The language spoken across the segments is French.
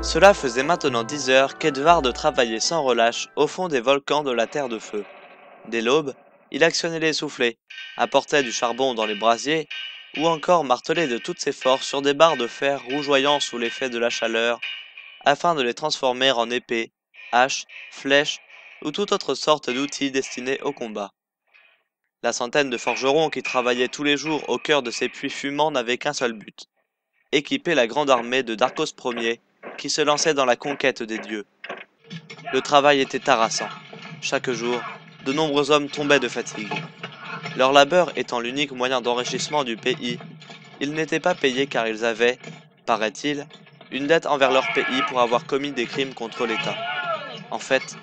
Cela faisait maintenant 10 heures qu'Edvard travaillait sans relâche au fond des volcans de la Terre de Feu. Dès l'aube, il actionnait les soufflets, apportait du charbon dans les brasiers, ou encore martelait de toutes ses forces sur des barres de fer rougeoyant sous l'effet de la chaleur, afin de les transformer en épées, haches, flèches ou toute autre sorte d'outils destinés au combat. La centaine de forgerons qui travaillaient tous les jours au cœur de ces puits fumants n'avaient qu'un seul but: équiper la grande armée de Darkos Ier qui se lançait dans la conquête des dieux. Le travail était harassant. Chaque jour, de nombreux hommes tombaient de fatigue. Leur labeur étant l'unique moyen d'enrichissement du pays, ils n'étaient pas payés car ils avaient, paraît-il, une dette envers leur pays pour avoir commis des crimes contre l'État. En fait,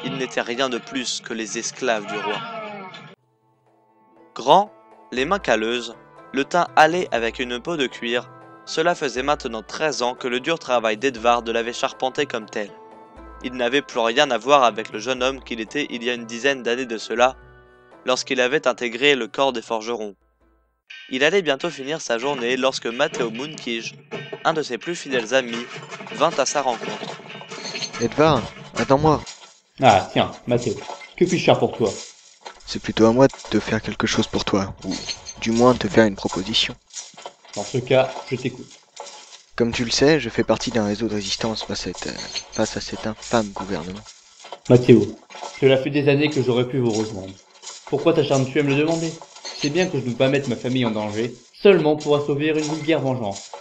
ils n'étaient rien de plus que les esclaves du roi. Grand, les mains calleuses, le teint hâlé avec une peau de cuir, cela faisait maintenant 13 ans que le dur travail d'Edvard l'avait charpenté comme tel. Il n'avait plus rien à voir avec le jeune homme qu'il était il y a une dizaine d'années de cela, lorsqu'il avait intégré le corps des forgerons. Il allait bientôt finir sa journée lorsque Matteo Munkij, un de ses plus fidèles amis, vint à sa rencontre. Edvard, attends-moi. Ah, tiens, Matteo, que puis-je faire pour toi? C'est plutôt à moi de te faire quelque chose pour toi, ou du moins de te faire une proposition. Dans ce cas, je t'écoute. Comme tu le sais, je fais partie d'un réseau de résistance face à cet infâme gouvernement. Matteo, cela fait des années que j'aurais pu vous rejoindre. Pourquoi t'acharnes-tu à me le demander? C'est bien que je ne veux pas mettre ma famille en danger, seulement pour assouvir une vulgaire vengeance.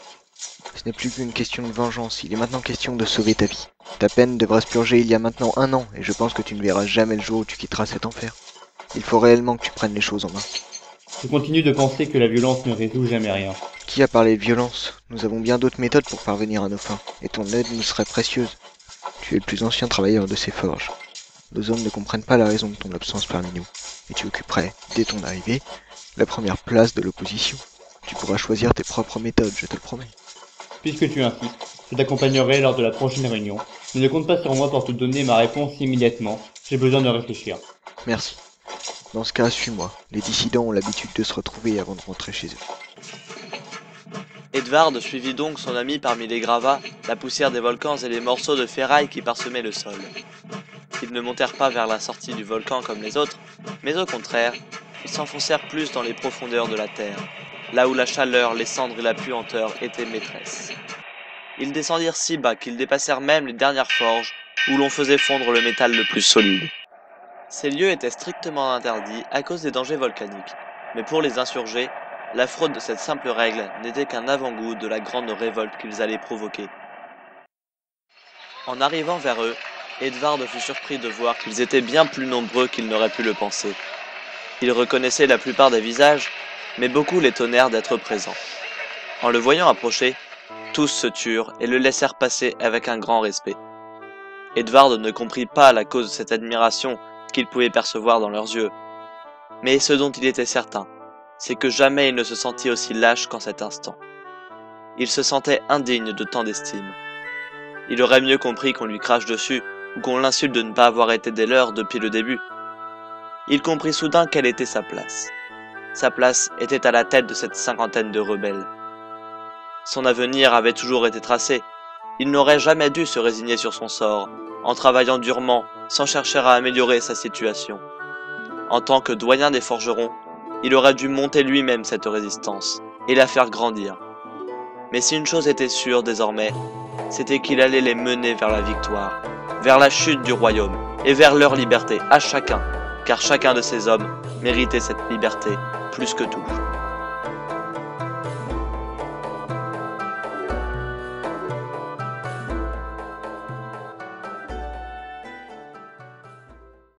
Ce n'est plus qu'une question de vengeance, il est maintenant question de sauver ta vie. Ta peine devrait se purger il y a maintenant 1 an, et je pense que tu ne verras jamais le jour où tu quitteras cet enfer. Il faut réellement que tu prennes les choses en main. Je continue de penser que la violence ne résout jamais rien. Qui a parlé de violence? Nous avons bien d'autres méthodes pour parvenir à nos fins, et ton aide nous serait précieuse. Tu es le plus ancien travailleur de ces forges. Nos hommes ne comprennent pas la raison de ton absence parmi nous, et tu occuperais, dès ton arrivée, la première place de l'opposition. Tu pourras choisir tes propres méthodes, je te le promets. Puisque tu insistes, je t'accompagnerai lors de la prochaine réunion, mais ne compte pas sur moi pour te donner ma réponse immédiatement. J'ai besoin de réfléchir. Merci. Dans ce cas, suis-moi. Les dissidents ont l'habitude de se retrouver avant de rentrer chez eux. Edvard suivit donc son ami parmi les gravats, la poussière des volcans et les morceaux de ferraille qui parsemaient le sol. Ils ne montèrent pas vers la sortie du volcan comme les autres, mais au contraire, ils s'enfoncèrent plus dans les profondeurs de la terre, là où la chaleur, les cendres et la puanteur étaient maîtresses. Ils descendirent si bas qu'ils dépassèrent même les dernières forges, où l'on faisait fondre le métal le plus solide. Ces lieux étaient strictement interdits à cause des dangers volcaniques, mais pour les insurgés, la fraude de cette simple règle n'était qu'un avant-goût de la grande révolte qu'ils allaient provoquer. En arrivant vers eux, Edvard fut surpris de voir qu'ils étaient bien plus nombreux qu'il n'aurait pu le penser. Il reconnaissait la plupart des visages, mais beaucoup l'étonnèrent d'être présents. En le voyant approcher, tous se turent et le laissèrent passer avec un grand respect. Edvard ne comprit pas la cause de cette admiration qu'ils pouvaient percevoir dans leurs yeux. Mais ce dont il était certain, c'est que jamais il ne se sentit aussi lâche qu'en cet instant. Il se sentait indigne de tant d'estime. Il aurait mieux compris qu'on lui crache dessus ou qu'on l'insulte de ne pas avoir été des leurs depuis le début. Il comprit soudain quelle était sa place. Sa place était à la tête de cette cinquantaine de rebelles. Son avenir avait toujours été tracé. Il n'aurait jamais dû se résigner sur son sort, en travaillant durement, sans chercher à améliorer sa situation. En tant que doyen des forgerons, il aurait dû monter lui-même cette résistance, et la faire grandir. Mais si une chose était sûre désormais, c'était qu'il allait les mener vers la victoire, vers la chute du royaume, et vers leur liberté, à chacun, car chacun de ces hommes méritait cette liberté plus que tout.